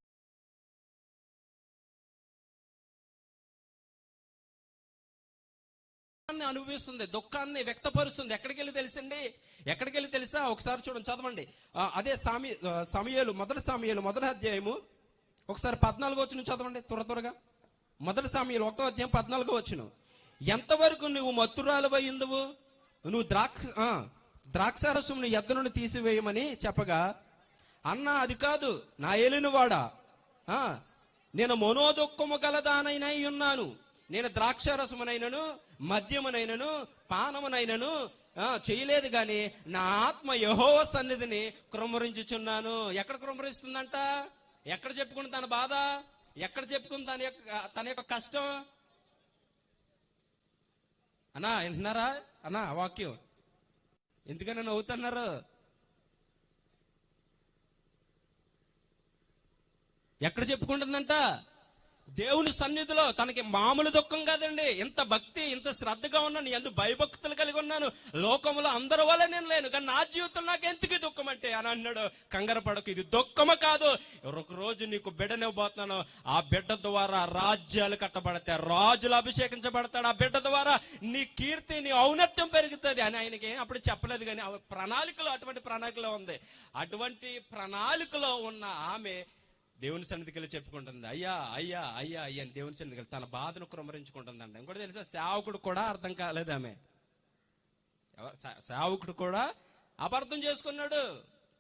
అనుభవిస్తుంది, దుఃఖాన్ని వ్యక్తపరుస్తుంది. ఎక్కడికి వెళ్ళి తెలుసా? ఒకసారి చూడండి, చదవండి. అదే సమూయేలు మొదటి అధ్యాయము ఒకసారి 14 వచనం చదవండి త్వరగా. మొదటి సమూయేలు 1వ అధ్యాయం 14 వచనం. ఎంతవరకు నువ్వు మత్తురాలువై ఉందువు? నువ్వు ద్రాక్షారసమును ఎద్ద నుండి తీసివేయమని చెప్పగా, అన్నా అది కాదు నా ఏలినవాడా, నేను మనోదుఃఖము గలదానైనై ఉన్నాను. నేను ద్రాక్షారసమునైనను మద్యమునైనను పానమునైనను చేయలేదు గాని నా ఆత్మ యెహోవా సన్నిధిని కృమ్మరించుచున్నాను. ఎక్కడ కృమ్మరిస్తుందంట? ఎక్కడ చెప్పుకుంది తన బాధ? ఎక్కడ చెప్పుకుంది తన యొక్క కష్టం? అన్నా వింటున్నారా అన్నా వాక్యం? ఎందుకని నవ్వుతున్నారు? ఎక్కడ చెప్పుకుంటుందంట? దేవుని సన్నిధిలో. తనకి మామూలు దుఃఖం కాదండి, ఇంత భక్తి ఇంత శ్రద్ధగా ఉన్నాను, ఎందుకు భయభక్తులు కలిగి ఉన్నాను, లోకంలో అందరి వల్ల నేను లేను, కానీ నా జీవితం నాకు ఎందుకు దుఃఖం అంటే అని అన్నాడు. కంగారు పడకు, ఇది దుఃఖము కాదు. ఒక రోజు నీకు బిడ్డనివ్వబోతున్నాను, ఆ బిడ్డ ద్వారా రాజ్యాలు కట్టబడతాయి, రాజులు అభిషేకించబడతాడు, ఆ బిడ్డ ద్వారా నీ కీర్తి నీ ఔన్నత్యం పెరుగుతుంది అని ఆయనకి అప్పుడు చెప్పలేదు. కానీ ప్రణాళికలో అటువంటి ప్రణాళికలో ఉంది. అటువంటి ప్రణాళికలో ఉన్న ఆమె దేవుని సన్నిధికి వెళ్ళి చెప్పుకుంటుంది, అయ్యా అయ్యా అయ్యా అయ్యా అని దేవుని సన్నిధికి వెళ్ళి తన బాధను కుమ్మరించుకుంటుందండి. ఇంకోటి తెలుసా? సేవకుడు కూడా అర్థం కాలేదు. ఆమె సేవకుడు కూడా అపార్థం చేసుకున్నాడు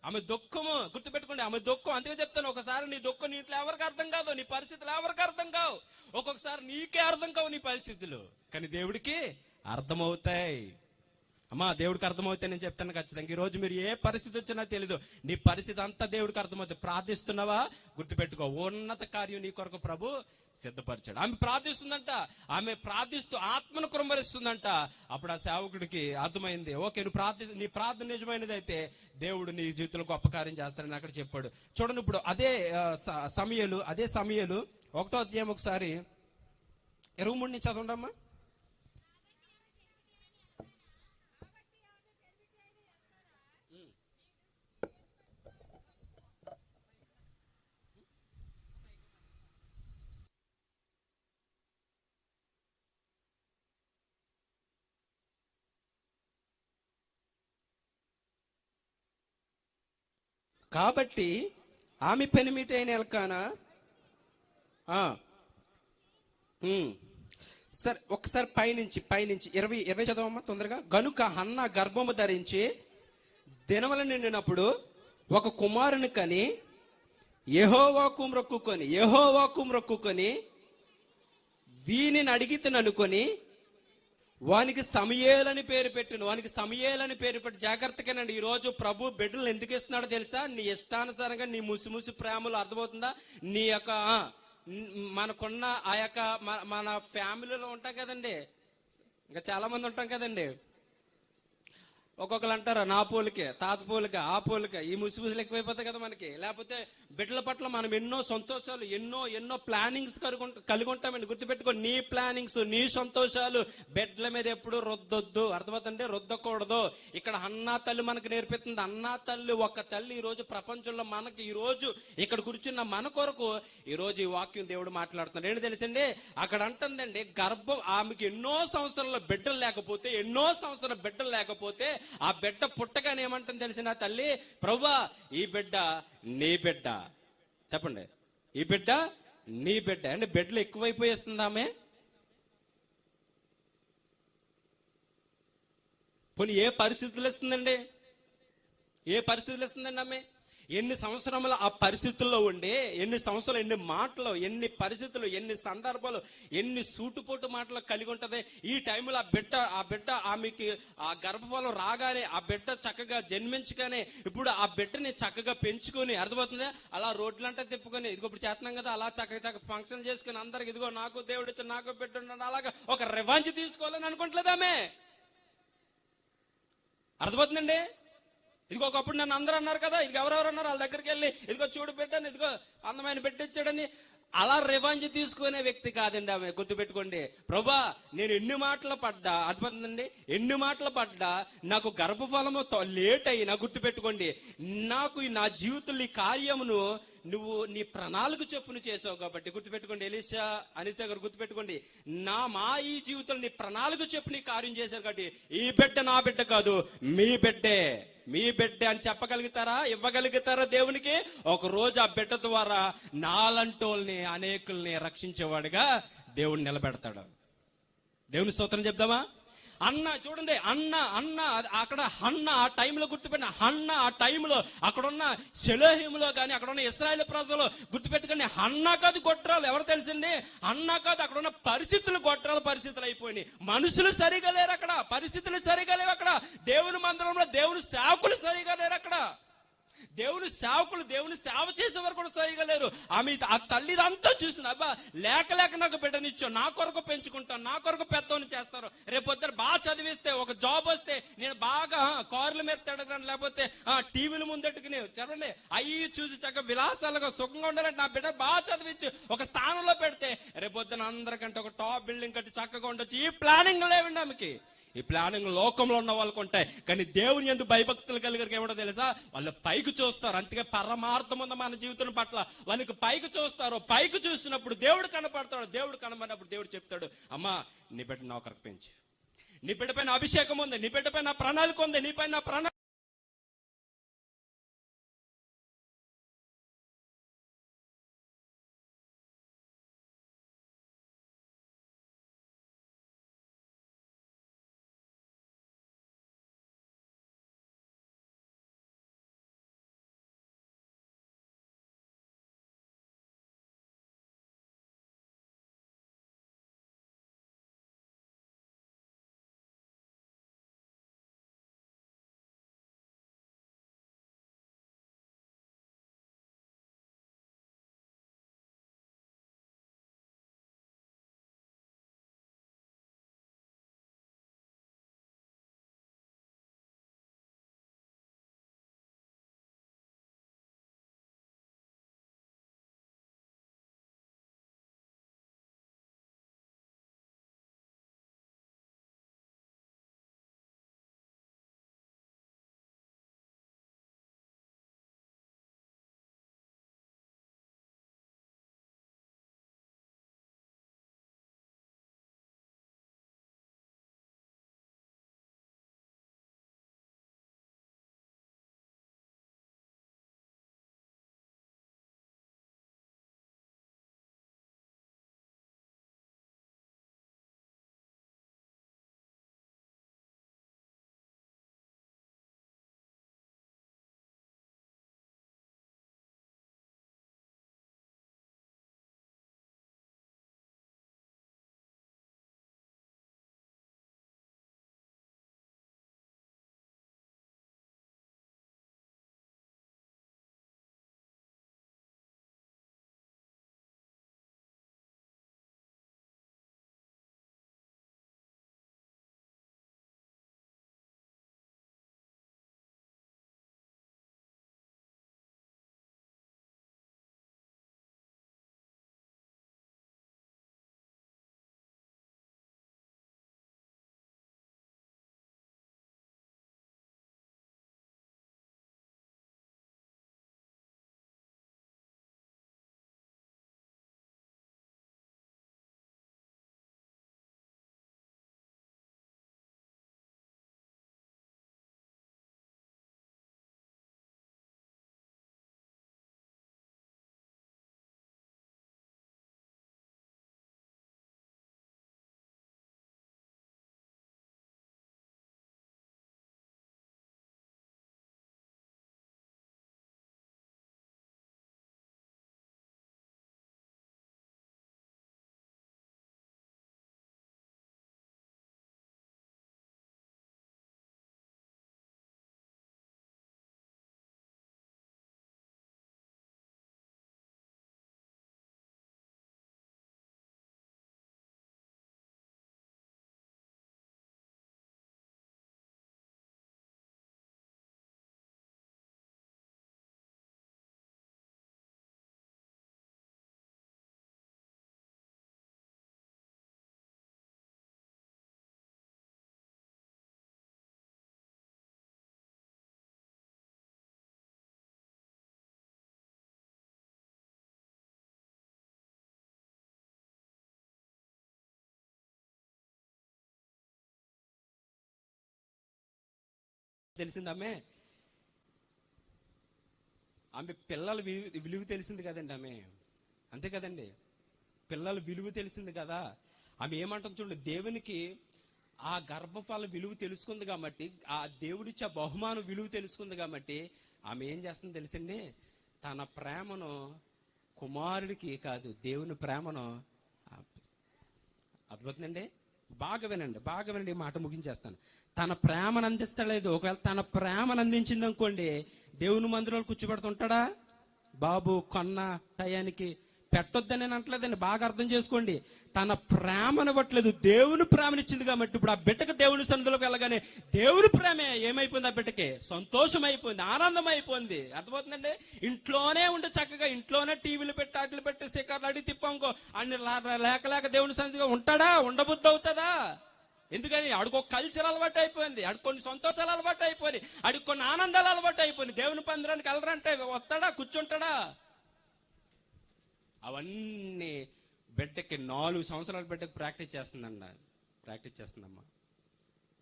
ఆమె దుఃఖము. గుర్తుపెట్టుకోండి, ఆమె దుఃఖం. అందుకే చెప్తాను, ఒకసారి నీ దుఃఖం నీ ఇంట్లో ఎవరికి అర్థం కాదు, నీ పరిస్థితులు ఎవరికి అర్థం కావు, ఒక్కొక్కసారి నీకే అర్థం కావు నీ పరిస్థితులు, కానీ దేవుడికి అర్థమవుతాయి. అమ్మా దేవుడికి అర్థమవుతే నేను చెప్తాను ఖచ్చితంగా. ఈ రోజు మీరు ఏ పరిస్థితి వచ్చినా తెలీదు, నీ పరిస్థితి అంతా దేవుడికి అర్థమవుతుంది. ప్రార్థిస్తున్నావా, గుర్తుపెట్టుకో, ఉన్నత కార్యం నీ కొరకు ప్రభు సిద్ధపరిచాడు. ఆమె ప్రార్థిస్తుందంట, ఆమె ప్రార్థిస్తూ ఆత్మను కుమ్మరిస్తుందంట. అప్పుడు ఆ సేవకుడికి అర్థమైంది, ఓకే నువ్వు నీ ప్రార్థన నిజమైనది అయితే దేవుడు నీ జీవితంలో గొప్ప కార్యం చేస్తాడని అక్కడ చెప్పాడు. చూడండి, ఇప్పుడు అదే సమయలు 1వ అధ్యాయం ఒకసారి 23 నుంచి చదవండమ్మా. కాబట్టి ఆమె పెనిమిటైన ఎల్కానా సరే ఒకసారి పైనుంచి 20 చదవమ్మా తొందరగా. గనుక హన్న గర్భము ధరించి దినములు నిండినప్పుడు ఒక కుమారుని కని యెహోవాకు మొక్కుకొని వీనిని అడిగితేననుకొని వానికి సమయేలని పేరు పెట్టి జాగ్రత్తగానండి. ఈ రోజు ప్రభు బిడ్డలు ఎందుకు ఇస్తున్నాడో తెలుసా? నీ ఇష్టానుసారంగా, నీ ముసి ప్రేమలు, అర్థమవుతుందా? నీ యొక్క మనకున్న ఆ యొక్క మన ఫ్యామిలీలో ఉంటాం కదండి, ఇంకా చాలా మంది ఉంటాం కదండి. ఒక్కొక్కరు అంటారు నా పోలికే, తాత పోలిక, ఆ పోలిక, ఈ ముసుగులు ఎక్కువైపోతాయి కదా మనకి. లేకపోతే బిడ్డల పట్ల మనం ఎన్నో సంతోషాలు, ఎన్నో ప్లానింగ్స్ కలిగి ఉంటామండి. గుర్తుపెట్టుకో, నీ ప్లానింగ్స్, నీ సంతోషాలు బిడ్డల మీద ఎప్పుడు రుద్దొద్దు. అర్థమవుతుంటే రుద్దకూడదు. ఇక్కడ అన్నా తల్లి మనకు నేర్పిస్తుంది. అన్నా తల్లి ఒక తల్లి ఈ రోజు ప్రపంచంలో మనకి, ఈ రోజు ఇక్కడ కూర్చున్న మన కొరకు ఈ రోజు ఈ వాక్యం దేవుడు మాట్లాడుతున్నాడు. ఏంటి తెలుసండి, అక్కడ అంటుందండి, ఆమెకి ఎన్నో సంవత్సరాల బిడ్డలు లేకపోతే ఆ బిడ్డ పుట్టగానే ఏమంటుంది తెలిసిన తల్లి, ప్రభువా ఈ బిడ్డ నీ బిడ్డ. చెప్పండి, ఈ బిడ్డ నీ బిడ్డ. అంటే బిడ్డలు ఎక్కువైపోయేస్తుంది ఆమె. పోనీ ఏ పరిస్థితులు ఇస్తుందండి ఆమె? ఎన్ని సంవత్సరములు ఆ పరిస్థితుల్లో ఉండి, ఎన్ని సంవత్సరాలు, ఎన్ని మాటలు, ఎన్ని పరిస్థితులు, ఎన్ని సందర్భాలు, ఎన్ని సూటుపోటు మాటలు కలిగి ఉంటది. ఈ టైంలో ఆ బిడ్డ ఆమెకి ఆ గర్భఫలం రాగానే, ఆ బిడ్డ చక్కగా జన్మించగానే, ఇప్పుడు ఆ బిడ్డని చక్కగా పెంచుకొని, అర్థమవుతుంది, అలా రోడ్లంటే తిప్పుకొని, ఇదిగో ఇప్పుడు చేస్తున్నాం కదా, అలా చక్కగా ఫంక్షన్ చేసుకుని అందరికి ఇదిగో నాకు దేవుడు ఇచ్చి నాకు బిడ్డ ఉన్నాడు, అలాగా ఒక రివాంజ్ తీసుకోవాలని అనుకుంటలేదు ఆమె. అర్థమవుతుందండి? ఇదిగో ఒకప్పుడు నన్ను అందరూ అన్నారు కదా, ఇది ఎవరెవరు అన్నారు, వాళ్ళ దగ్గరికి వెళ్ళి ఇదిగో చూడు బిడ్డని, ఇదిగో అందమైన బిడ్డ ఇచ్చాడని అలా రివాంజ్ తీసుకునే వ్యక్తి కాదండి ఆమె. గుర్తుపెట్టుకోండి, ప్రభా నేను ఎన్ని మాటలు పడ్డా, అర్థమవుతుందండి, ఎన్ని మాటలు పడ్డా నాకు గర్భఫలము లేట్ అయినా, గుర్తుపెట్టుకోండి, నాకు నా జీవితంలో ఈ కార్యమును నువ్వు నీ ప్రణాళిక చొప్పున చేసావు కాబట్టి, గుర్తుపెట్టుకోండి ఎలీషా, అనిత గారు గుర్తుపెట్టుకోండి, మా ఈ జీవితంలో నీ ప్రణాళిక చొప్పున ఈ కార్యం చేశారు కాబట్టి ఈ బిడ్డ నా బిడ్డ కాదు, మీ బిడ్డే అని చెప్పగలుగుతారా, ఇవ్వగలుగుతారా దేవునికి? ఒక రోజు ఆ బిడ్డ ద్వారా నాలంటోల్ని, అనేకుల్ని రక్షించేవాడిగా దేవుడు నిలబెడతాడు. దేవుని స్తోత్రం చెప్దామా? అన్న చూడండి, అన్న అక్కడ హన్న ఆ టైంలో గుర్తుపెట్టిన హన్న ఆ టైంలో అక్కడున్న షెలోహిములో కానీ అక్కడున్న ఇశ్రాయేలు ప్రజలు గుర్తుపెట్టుకుని, హన్న కాదు గొడ్రాలు, ఎవరు తెలిసింది? అన్న కాదు, అక్కడున్న పరిస్థితులు గొడ్రాల పరిస్థితులు అయిపోయినాయి. మనుషులు సరిగా లేరు అక్కడ, పరిస్థితులు సరిగా లేవు అక్కడ, దేవుని మందిరంలో దేవుని సేవకులు సరిగా లేరు అక్కడ, దేవుని సేవకులు దేవుని సేవ చేసేవారు కూడా సరిగా లేరు. ఆ తల్లిదంతా చూసింది, అబ్బా లేక నాకు బిడ్డనిచ్చావు, నా కొరకు పెంచుకుంటాను, నా కొరకు పెద్దవని చేస్తారు, రేపొద్దు బాగా చదివిస్తే ఒక జాబ్ వస్తే నేను బాగా కార్ల మీద తిడగలను, లేకపోతే టీవీల ముందెట్టుకుని చెప్పండి అయ్యి చూసి చక్కగా విలాసాలుగా సుఖంగా ఉండాలంటే నా బిడ్డ బాగా చదివించి ఒక స్థానంలో పెడితే రేపొద్దున అందరికంటే ఒక టాప్ బిల్డింగ్ కట్టి చక్కగా ఉండొచ్చు. ఈ ప్లానింగ్ లేవండి ఆమెకి. ఈ ప్లానింగ్ లోకంలో ఉన్న వాళ్ళకు ఉంటాయి, కానీ దేవుని యందు భయభక్తులు కలిగరికి ఏమిటో తెలుసా? వాళ్ళు పైకి చూస్తారు, అంతగా పరమార్థం ఉంది మన జీవితం పట్ల. వాళ్ళకి పైకి చూస్తారు, పైకి చూసినప్పుడు దేవుడు కనపడతాడు. దేవుడు కనబడినప్పుడు దేవుడు చెప్తాడు, అమ్మా నీ బిడ్డ నా ఒకరికి పెంచు, నీ బిడ్డ పైన అభిషేకం ఉంది, నీ బిడ్డ పైన ప్రణాళిక ఉంది, నీ పైన ప్రణాళిక తెలిసిందమ్మే, ఆమె పిల్లల విలువ తెలిసింది కదండి. ఆమె అంతే కదండి, పిల్లల విలువ తెలిసింది కదా. ఆమె ఏమంటుంది చూడండి, దేవునికి ఆ గర్భఫల విలువ తెలుసుకుంది కాబట్టి, ఆ దేవుడిచ్చే బహుమానం విలువ తెలుసుకుంది కాబట్టి ఆమె ఏం చేస్తుంది తెలిసింది, తన ప్రేమను కుమారుడికి కాదు దేవుని ప్రేమను. అర్థమవుతుందండి? బాగా వినండి, ఈ మాట ముగించేస్తాను. తన ప్రేమను అందిస్తలేదు. ఒకవేళ తన ప్రేమను అందించింది అనుకోండి, దేవుని మందిరంలో కూర్చోబెడుతుంటాడా? బాబు కొన్న టయానికి పెట్టొద్దని నేను అంటలేదండి, బాగా అర్థం చేసుకోండి. తన ప్రేమనివ్వట్లేదు, దేవుని ప్రేమనిచ్చింది కాబట్టి ఇప్పుడు ఆ బిడ్డకు దేవుని సన్నిధిలోకి వెళ్ళగానే దేవుని ప్రేమే ఏమైపోయింది, ఆ బిడ్డకి సంతోషం అయిపోయింది, ఆనందం అయిపోయింది. అర్థమవుతుందండి? ఇంట్లోనే ఉండి చక్కగా ఇంట్లోనే టీవీలు పెట్టి అట్లు పెట్టి శిఖర్లు అడిగి తిప్పాంకో అన్ని లేక దేవుని సన్నిధిగా ఉంటాడా? ఉండబుద్ధి అవుతుందా? ఎందుకని ఆడికి ఒక కల్చర్ అలవాటు అయిపోయింది, ఆడికి కొన్ని సంతోషాలు అలవాటు అయిపోయి, ఆడికి కొన్ని ఆనందాలు అలవాటు అయిపోయింది. దేవుని పందిరానికి వెళ్ళరంటే వస్తాడా? కూర్చుంటాడా? అవన్నీ బిడ్డకి 4 సంవత్సరాల బిడ్డకి ప్రాక్టీస్ చేస్తుందమ్మా.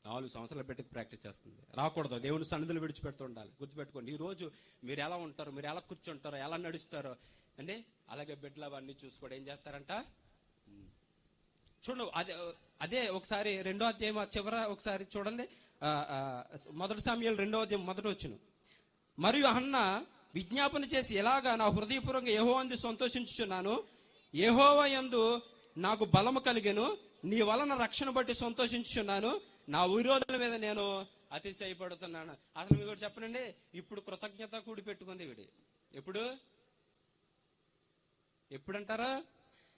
4 సంవత్సరాల బిడ్డకి ప్రాక్టీస్ చేస్తుంది. రాకూడదు, దేవుని సన్నిధులు విడిచిపెడుతూ ఉండాలి. గుర్తుపెట్టుకోండి, ఈ రోజు మీరు ఎలా ఉంటారో, మీరు ఎలా కూర్చుంటారో, ఎలా నడుస్తారో అంటే అలాగే బిడ్డలు అవన్నీ చూసుకోవడం ఏం చేస్తారంట చూడండి. అదే ఒకసారి 2వ అధ్యాయం చివర ఒకసారి చూడండి. 1 సమూయేలు 2వ అధ్యాయం మొదటి వచనం. మరియు హన్నా విజ్ఞాపన చేసి ఎలాగా, నా హృదయపూర్వకంగా యెహోవా యందు సంతోషించుచున్నాను, యెహోవా యందు నాకు బలము కలిగెను, నీ వలన రక్షణ బట్టి సంతోషించుచున్నాను, నా విరోధుల మీద నేను అతిశయపడుతున్నాను. అసలు మీకు చెప్పనండి, ఇప్పుడు కృతజ్ఞత కూడి పెట్టుకుంది వీడి. ఎప్పుడంటారా?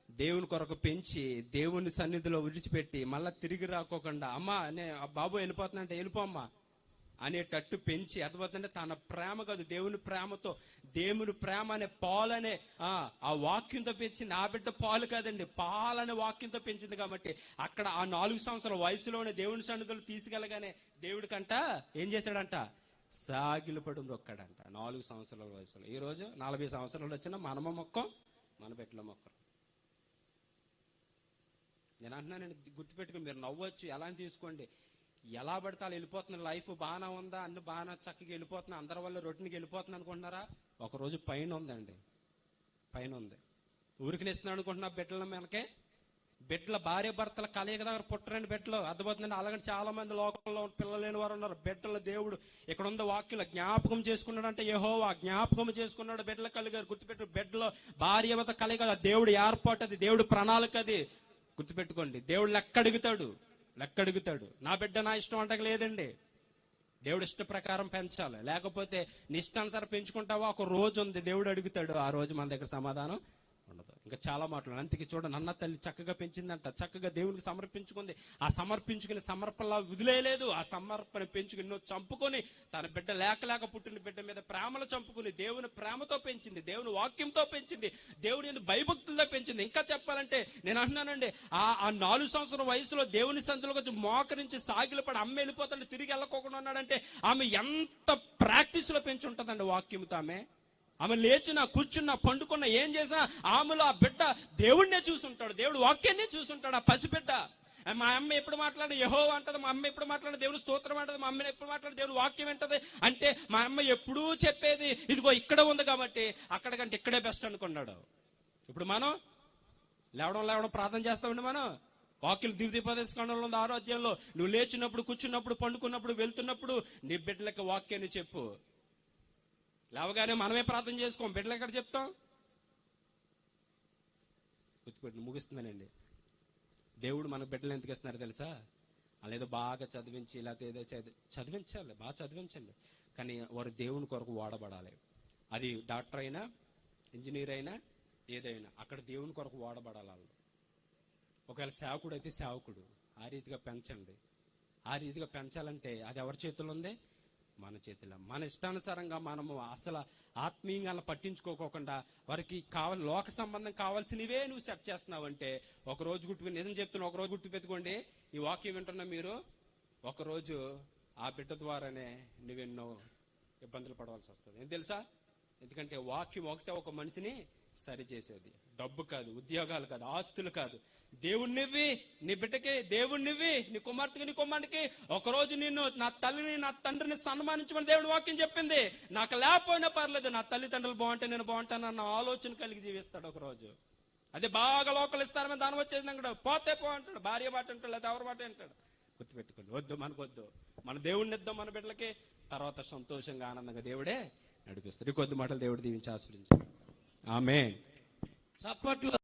దేవుని కొరకు పెంచి దేవుని సన్నిధిలో విడిచిపెట్టి మళ్ళా తిరిగి రాకోకుండా, అమ్మా బాబు వెళ్ళిపోతున్నా అంటే వెళ్ళిపోమ్మా అనేటట్టు పెంచి, అర్థమవుతుందంటే తన ప్రేమ కాదు దేవుని ప్రేమతో, దేవుని ప్రేమ అనే పాలనే ఆ వాక్యంతో పెంచింది. ఆ బిడ్డ పాలు కాదండి, పాలనే వాక్యంతో పెంచింది కాబట్టి అక్కడ ఆ 4 సంవత్సరాల వయసులోనే దేవుని సన్నిధిలో తీసుకెళ్ళగానే దేవుడికంట ఏం చేశాడంట, సాగిలపడి మొక్కాడంట 4 సంవత్సరాల వయసులో. ఈ రోజు 40 సంవత్సరాలు వచ్చినా మనమ మొక్కం, మన బిడ్డల మొక్కం. నేను అంటున్నానండి, గుర్తుపెట్టుకుని మీరు నవ్వచ్చు, ఎలా తీసుకోండి. ఎలా పడితే అలా వెళ్ళిపోతున్నారు, లైఫ్ బాగానే ఉందా, అన్ని బాగా చక్కగా వెళ్ళిపోతున్నా, అందరి వల్ల రొటీన్కి వెళ్ళిపోతున్నా అనుకుంటున్నారా? ఒకరోజు పైన ఉందండి, పైన ఉంది. ఊరికి నేస్తున్నాడు అనుకుంటున్నా బిడ్డల మనకే. బిడ్డల భార్య భర్తల కలయిక దగ్గర పుట్టరండి బిడ్డలు. అర్థమవుతుందండి? అలాగని చాలా మంది లోకంలో పిల్లలు లేని వారు ఉన్నారు. బిడ్డల దేవుడు ఇక్కడ ఉంది వాక్యంలో జ్ఞాపకం చేసుకున్నాడు అంటే, యెహోవా జ్ఞాపకం చేసుకున్నాడు బిడ్డల కలిగారు. గుర్తుపెట్టు, బిడ్డలో భార్య భర్త కలయిక దేవుడు ఏర్పాటు, అది దేవుడు ప్రణాళిక. అది గుర్తుపెట్టుకోండి. దేవుడు లెక్క అడుగుతాడు. నా బిడ్డ నా ఇష్టం అంటకు లేదండి, దేవుడు ఇష్ట ప్రకారం పెంచాలి. లేకపోతే నీ ఇష్టానుసారం పెంచుకుంటావా, ఒక రోజు ఉంది దేవుడు అడుగుతాడు, ఆ రోజు మన దగ్గర సమాధానం ఉండదు. ఇంకా చాలా మాటలు. అందుకే చూడండి, అన్న తల్లి చక్కగా పెంచిందంట, చక్కగా దేవునికి సమర్పించుకుంది. ఆ సమర్పించుకుని సమర్పణలా వదిలేయలేదు, ఆ సమర్పణ పెంచుకుని చంపుకొని తన బిడ్డ లేక పుట్టిన బిడ్డ మీద ప్రేమలు చంపుకుని దేవుని ప్రేమతో పెంచింది, దేవుని వాక్యంతో పెంచింది, దేవుని ఎందుకు భయభక్తులతో పెంచింది. ఇంకా చెప్పాలంటే నేను అంటున్నానండి, ఆ 4 సంవత్సరాల వయసులో దేవుని సందులోకి వచ్చి మోకరించి సాగిలపడి అమ్మ వెళ్ళిపోతాడు, తిరిగి వెళ్ళకోకుండా ఉన్నాడంటే ఆమె ఎంత ప్రాక్టీస్ లో పెంచి ఉంటుందండి వాక్యంతో. ఆమె లేచినా కూర్చున్నా పండుకున్నా ఏం చేసినా ఆమెలో ఆ బిడ్డ దేవుడినే చూసుంటాడు, దేవుడు వాక్యాన్ని చూసుంటాడు. ఆ పసిబిడ్డ, మా అమ్మ ఎప్పుడు మాట్లాడి యెహోవా అంటది, మా అమ్మ ఎప్పుడు మాట్లాడి దేవుడు స్తోత్రం అంటది, మా అమ్మని ఎప్పుడు మాట్లాడి దేవుడు వాక్యం ఏంటది అంటే, మా అమ్మ ఎప్పుడూ చెప్పేది ఇదిగో ఇక్కడ ఉంది కాబట్టి అక్కడికంటే ఇక్కడే బెస్ట్ అనుకున్నాడు. ఇప్పుడు మనం లేవడం ప్రార్థన చేస్తామండి. మనం వాక్యం ద్వితీయోపదేశకాండంలో ఉంది 6వ అధ్యాయంలో, నువ్వు లేచినప్పుడు, కూర్చున్నప్పుడు, పండుకున్నప్పుడు, వెళ్తున్నప్పుడు నీ బిడ్డలకి వాక్యాన్ని చెప్పు. లేవగానే మనమే ప్రార్థన చేసుకోం, బిడ్డలు ఎక్కడ చెప్తాం? గుర్తుపెట్టి ముగిస్తుందనండి. దేవుడు మన బిడ్డలు ఎందుకు ఇస్తున్నారు తెలుసా? అలాదో బాగా చదివించి, లేకపోతే ఏదో చదివించాలి, బాగా చదివించండి, కానీ వారు దేవుని కొరకు వాడబడాలి. అది డాక్టర్ అయినా, ఇంజనీర్ అయినా, ఏదైనా అక్కడ దేవుని కొరకు వాడబడాలి వాళ్ళు. ఒకవేళ సేవకుడు అయితే సేవకుడు, ఆ రీతిగా పెంచండి. ఆ రీతిగా పెంచాలంటే అది ఎవరి చేతుల్లో ఉంది? మన చేతిలో. మన ఇష్టానుసారంగా మనము అసలు ఆత్మీయంగా పట్టించుకోకుండా వారికి లోక సంబంధం కావాల్సినవే నువ్వు సెట్ చేస్తున్నావు అంటే, ఒకరోజు నిజం చెప్తున్నా, ఒకరోజు గుర్తు పెట్టుకోండి, ఈ వాక్యం వింటున్నా మీరు, ఒకరోజు ఆ బిడ్డ ద్వారానే నువ్వెన్నో ఇబ్బందులు పడవలసి వస్తుంది. ఏం తెలుసా? ఎందుకంటే వాక్యం ఒకటే ఒక మనిషిని సరి చేసేది. డబ్బు కాదు, ఉద్యోగాలు కాదు, ఆస్తులు కాదు. దేవుణ్ణివ్వి, నీ బిడ్డకి దేవుణ్ణివ్వి, నీ కుమార్తెకి నీ కుమారుడికి. ఒకరోజు నిన్ను, నా తల్లిని నా తండ్రిని సన్మానించమని దేవుడు వాక్యం చెప్పింది. నాకు లేకపోయినా పర్లేదు, నా తల్లిదండ్రులు బాగుంటే నేను బాగుంటానన్న ఆలోచన కలిగి జీవిస్తాడు ఒకరోజు. అదే బాగా లోకల్ ఇస్తారని దాని వచ్చేది అంటాడు, పోతే పో అంటాడు, భార్య మాట అంటాడు, లేదా ఎవరి మాట అంటాడు. గుర్తుపెట్టుకోండి, వద్దు, మనకొద్దు. మన దేవుణ్ణి ఇద్దాం మన బిడ్డలకి, తర్వాత సంతోషంగా ఆనందంగా దేవుడే నడిపిస్తాడు. కొద్ది మాటలు దేవుడు దీవించి ఆశీర్వదించాడు. ఆమేన్. చప్పట్లు.